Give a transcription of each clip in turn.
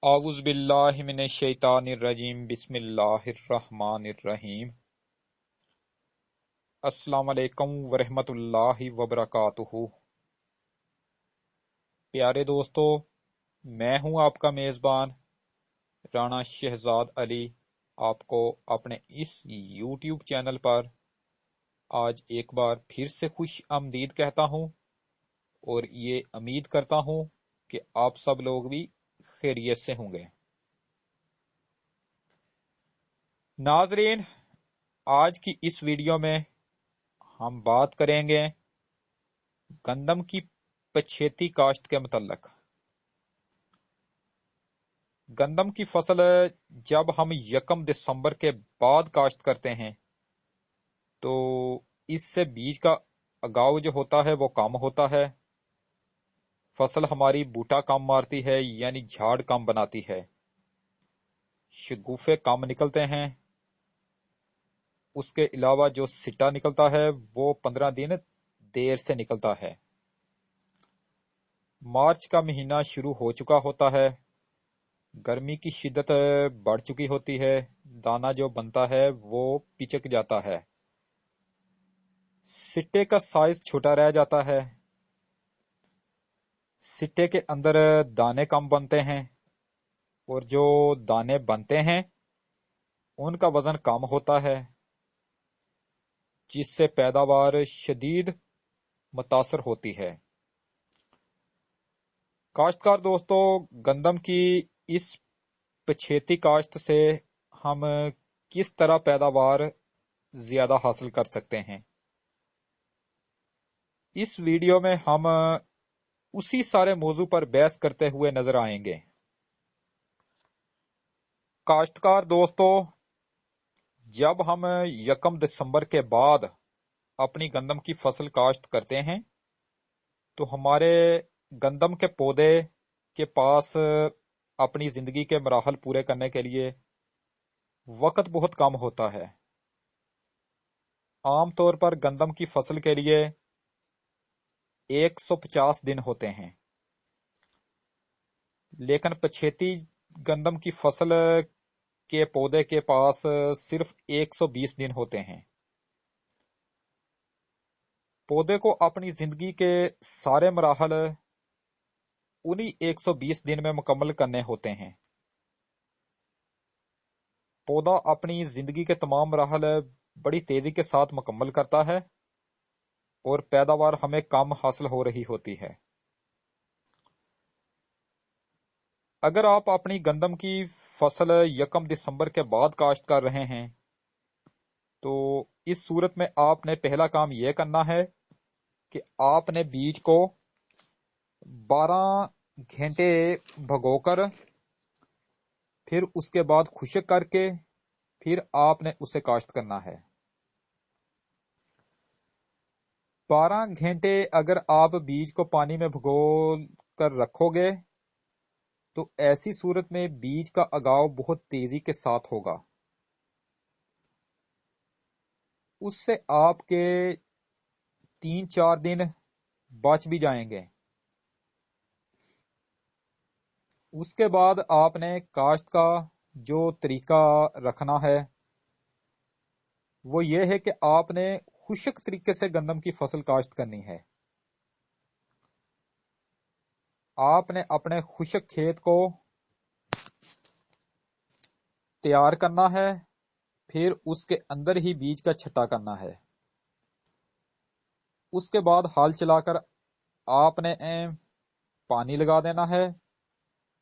اعوذ باللہ من الشیطان الرجیم بسم اللہ الرحمن الرحیم السلام علیکم ورحمۃ اللہ وبرکاتہ۔ پیارے دوستو، میں ہوں آپ کا میزبان رانا شہزاد علی، آپ کو اپنے اس یوٹیوب چینل پر آج ایک بار پھر سے خوش آمدید کہتا ہوں اور یہ امید کرتا ہوں کہ آپ سب لوگ بھی خیریت سے ہوں گے۔ ناظرین، آج کی اس ویڈیو میں ہم بات کریں گے گندم کی پچھیتی کاشت کے متعلق۔ گندم کی فصل جب ہم 1 دسمبر کے بعد کاشت کرتے ہیں تو اس سے بیج کا اگاؤ جو ہوتا ہے وہ کم ہوتا ہے، فصل ہماری بوٹا کم مارتی ہے یعنی جھاڑ کم بناتی ہے، شگوفے کم نکلتے ہیں، اس کے علاوہ جو سٹا نکلتا ہے وہ 15 دن دیر سے نکلتا ہے۔ مارچ کا مہینہ شروع ہو چکا ہوتا ہے، گرمی کی شدت بڑھ چکی ہوتی ہے، دانہ جو بنتا ہے وہ پچک جاتا ہے، سٹے کا سائز چھوٹا رہ جاتا ہے، سٹے کے اندر دانے کم بنتے ہیں اور جو دانے بنتے ہیں ان کا وزن کم ہوتا ہے، جس سے پیداوار شدید متاثر ہوتی ہے۔ کاشتکار دوستو، گندم کی اس پچھیتی کاشت سے ہم کس طرح پیداوار زیادہ حاصل کر سکتے ہیں، اس ویڈیو میں ہم اسی سارے موضوع پر بحث کرتے ہوئے نظر آئیں گے۔ کاشتکار دوستو، جب ہم 1 دسمبر کے بعد اپنی گندم کی فصل کاشت کرتے ہیں تو ہمارے گندم کے پودے کے پاس اپنی زندگی کے مراحل پورے کرنے کے لیے وقت بہت کم ہوتا ہے۔ عام طور پر گندم کی فصل کے لیے 150 دن ہوتے ہیں، لیکن پچھیتی گندم کی فصل کے پودے کے پاس صرف 120 دن ہوتے ہیں۔ پودے کو اپنی زندگی کے سارے مراحل انہی 120 دن میں مکمل کرنے ہوتے ہیں۔ پودا اپنی زندگی کے تمام مراحل بڑی تیزی کے ساتھ مکمل کرتا ہے اور پیداوار ہمیں کم حاصل ہو رہی ہوتی ہے۔ اگر آپ اپنی گندم کی فصل 1 دسمبر کے بعد کاشت کر رہے ہیں تو اس صورت میں آپ نے پہلا کام یہ کرنا ہے کہ آپ نے بیج کو 12 گھنٹے بھگو کر پھر اس کے بعد خشک کر کے پھر آپ نے اسے کاشت کرنا ہے۔ 12 گھنٹے اگر آپ بیج کو پانی میں بھگو کر رکھو گے تو ایسی صورت میں بیج کا اگاؤ بہت تیزی کے ساتھ ہوگا، اس سے آپ کے 3-4 دن بچ بھی جائیں گے۔ اس کے بعد آپ نے کاشت کا جو طریقہ رکھنا ہے وہ یہ ہے کہ آپ نے خشک طریقے سے گندم کی فصل کاشت کرنی ہے۔ آپ نے اپنے خشک کھیت کو تیار کرنا ہے، پھر اس کے اندر ہی بیج کا چھٹا کرنا ہے۔ اس کے بعد ہل چلا کر آپ نے پانی لگا دینا ہے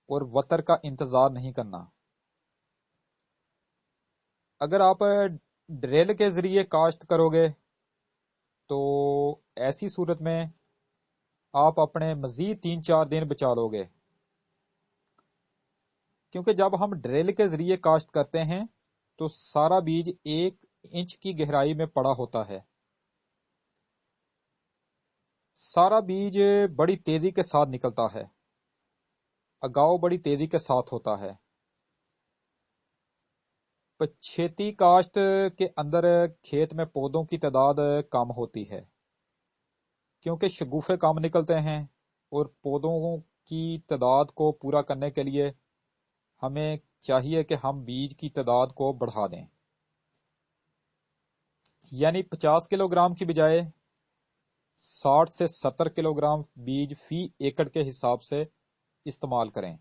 اور وتر کا انتظار نہیں کرنا۔ اگر آپ ڈرل کے ذریعے کاشت کرو گے تو ایسی صورت میں آپ اپنے مزید 3-4 دن بچا لو گے، کیونکہ جب ہم ڈرل کے ذریعے کاشت کرتے ہیں تو سارا بیج 1 انچ کی گہرائی میں پڑا ہوتا ہے، سارا بیج بڑی تیزی کے ساتھ نکلتا ہے، اگاؤ بڑی تیزی کے ساتھ ہوتا ہے۔ پچھیتی کاشت کے اندر کھیت میں پودوں کی تعداد کم ہوتی ہے کیونکہ شگوفے کم نکلتے ہیں اور پودوں کی تعداد کو پورا کرنے کے لیے ہمیں چاہیے کہ ہم بیج کی تعداد کو بڑھا دیں، یعنی 50 کلو گرام کی بجائے 60 سے 70 کلو گرام بیج فی ایکڑ کے حساب سے استعمال کریں۔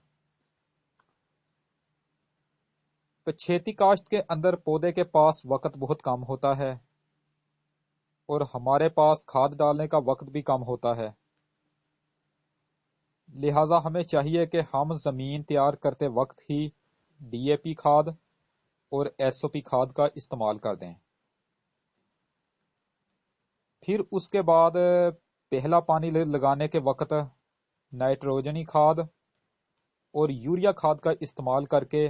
پچھیتی کاشت کے اندر پودے کے پاس وقت بہت کم ہوتا ہے اور ہمارے پاس کھاد ڈالنے کا وقت بھی کم ہوتا ہے، لہٰذا ہمیں چاہیے کہ ہم زمین تیار کرتے وقت ہی ڈی اے پی کھاد اور ایس او پی کھاد کا استعمال کر دیں۔ پھر اس کے بعد پہلا پانی لگانے کے وقت نائٹروجنی کھاد اور یوریا کھاد کا استعمال کر کے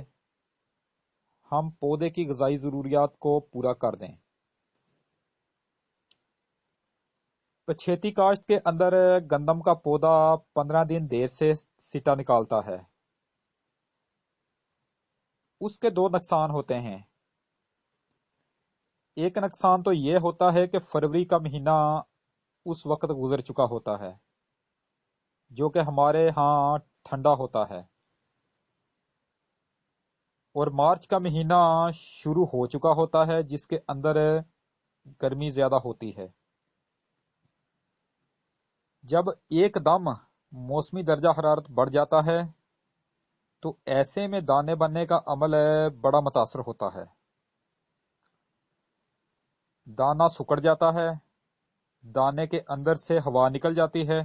ہم پودے کی غذائی ضروریات کو پورا کر دیں۔ پچھیتی کاشت کے اندر گندم کا پودا 15 دن دیر سے سٹا نکالتا ہے۔ اس کے دو نقصان ہوتے ہیں۔ ایک نقصان تو یہ ہوتا ہے کہ فروری کا مہینہ اس وقت گزر چکا ہوتا ہے جو کہ ہمارے ہاں ٹھنڈا ہوتا ہے، اور مارچ کا مہینہ شروع ہو چکا ہوتا ہے جس کے اندر گرمی زیادہ ہوتی ہے۔ جب ایک دم موسمی درجہ حرارت بڑھ جاتا ہے تو ایسے میں دانے بننے کا عمل بڑا متاثر ہوتا ہے، دانہ سکڑ جاتا ہے، دانے کے اندر سے ہوا نکل جاتی ہے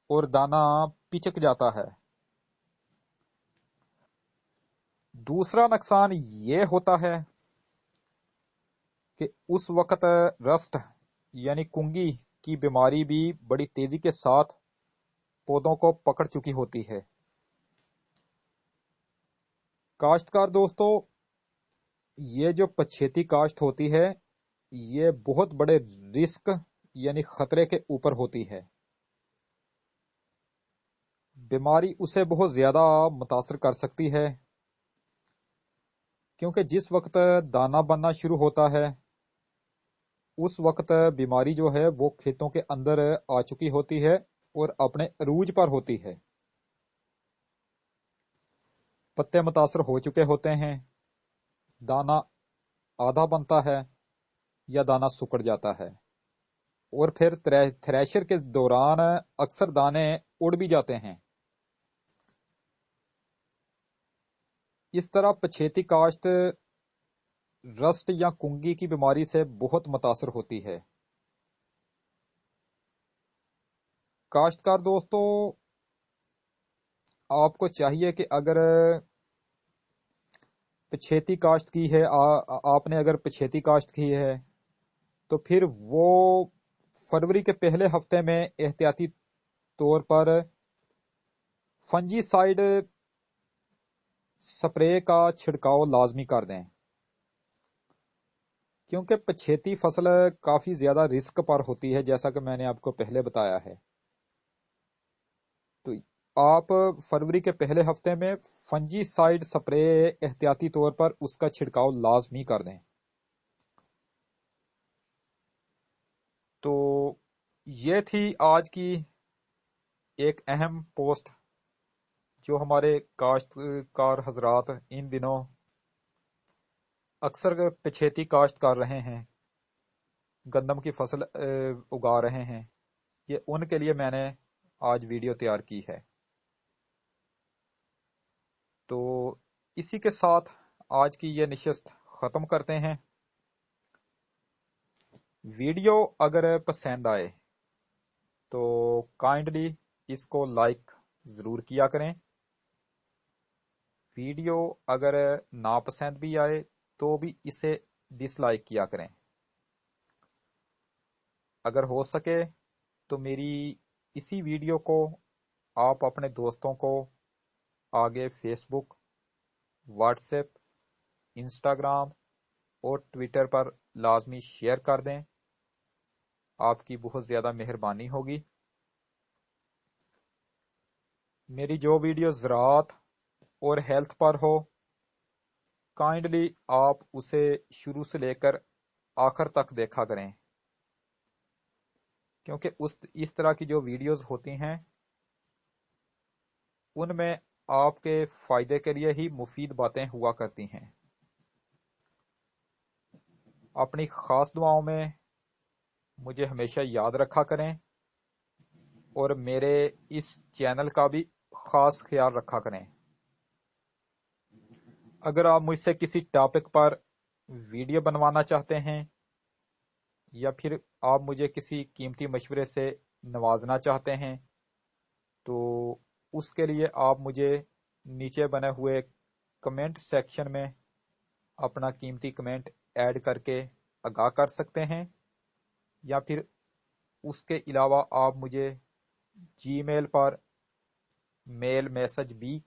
اور دانہ پچک جاتا ہے۔ دوسرا نقصان یہ ہوتا ہے کہ اس وقت رسٹ یعنی کنگھی کی بیماری بھی بڑی تیزی کے ساتھ پودوں کو پکڑ چکی ہوتی ہے۔ کاشتکار دوستو، یہ جو پچھیتی کاشت ہوتی ہے یہ بہت بڑے رسک یعنی خطرے کے اوپر ہوتی ہے۔ بیماری اسے بہت زیادہ متاثر کر سکتی ہے، کیونکہ جس وقت دانہ بننا شروع ہوتا ہے اس وقت بیماری جو ہے وہ کھیتوں کے اندر آ چکی ہوتی ہے اور اپنے عروج پر ہوتی ہے۔ پتے متاثر ہو چکے ہوتے ہیں، دانہ آدھا بنتا ہے یا دانہ سکڑ جاتا ہے، اور پھر تھریشر کے دوران اکثر دانے اڑ بھی جاتے ہیں۔ اس طرح پچھیتی کاشت رسٹ یا کنگھی کی بیماری سے بہت متاثر ہوتی ہے۔ کاشتکار دوستو، آپ کو چاہیے کہ اگر پچھیتی کاشت کی ہے، آپ نے اگر پچھیتی کاشت کی ہے تو پھر وہ فروری کے پہلے ہفتے میں احتیاطی طور پر فنجی سائیڈ سپرے کا چھڑکاؤ لازمی کر دیں، کیونکہ پچھیتی فصل کافی زیادہ رسک پر ہوتی ہے جیسا کہ میں نے آپ کو پہلے بتایا ہے۔ تو آپ فروری کے پہلے ہفتے میں فنجی سائیڈ سپرے احتیاطی طور پر اس کا چھڑکاؤ لازمی کر دیں۔ تو یہ تھی آج کی ایک اہم پوسٹ جو ہمارے کاشتکار حضرات ان دنوں اکثر پچھیتی کاشت کر رہے ہیں، گندم کی فصل اگا رہے ہیں، یہ ان کے لیے میں نے آج ویڈیو تیار کی ہے۔ تو اسی کے ساتھ آج کی یہ نشست ختم کرتے ہیں۔ ویڈیو اگر پسند آئے تو کائنڈلی اس کو لائک ضرور کیا کریں۔ ویڈیو اگر ناپسند بھی آئے تو بھی اسے ڈس لائک کیا کریں۔ اگر ہو سکے تو میری اسی ویڈیو کو آپ اپنے دوستوں کو آگے فیس بک، واٹس ایپ، انسٹاگرام اور ٹویٹر پر لازمی شیئر کر دیں، آپ کی بہت زیادہ مہربانی ہوگی۔ میری جو ویڈیو زراعت اور ہیلتھ پر ہو کائنڈلی آپ اسے شروع سے لے کر آخر تک دیکھا کریں، کیونکہ اس طرح کی جو ویڈیوز ہوتی ہیں ان میں آپ کے فائدے کے لیے ہی مفید باتیں ہوا کرتی ہیں۔ اپنی خاص دعاؤں میں مجھے ہمیشہ یاد رکھا کریں اور میرے اس چینل کا بھی خاص خیال رکھا کریں۔ اگر آپ مجھ سے کسی ٹاپک پر ویڈیو بنوانا چاہتے ہیں یا پھر آپ مجھے کسی قیمتی مشورے سے نوازنا چاہتے ہیں تو اس کے لیے آپ مجھے نیچے بنے ہوئے کمنٹ سیکشن میں اپنا قیمتی کمنٹ ایڈ کر کے آگاہ کر سکتے ہیں، یا پھر اس کے علاوہ آپ مجھے جی میل پر میل میسج بھی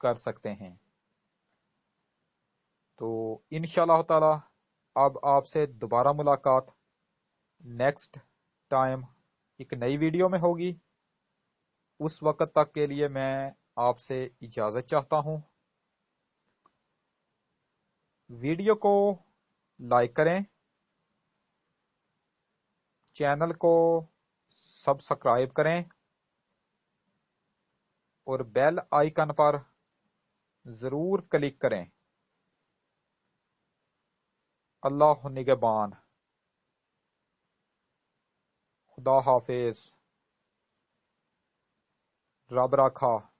کر سکتے ہیں۔ تو انشاءاللہ تعالی اب آپ سے دوبارہ ملاقات نیکسٹ ٹائم ایک نئی ویڈیو میں ہوگی۔ اس وقت تک کے لیے میں آپ سے اجازت چاہتا ہوں۔ ویڈیو کو لائک کریں، چینل کو سبسکرائب کریں اور بیل آئیکن پر ضرور کلک کریں۔ اللہ نگہبان۔ خدا حافظ۔ رب راکھا۔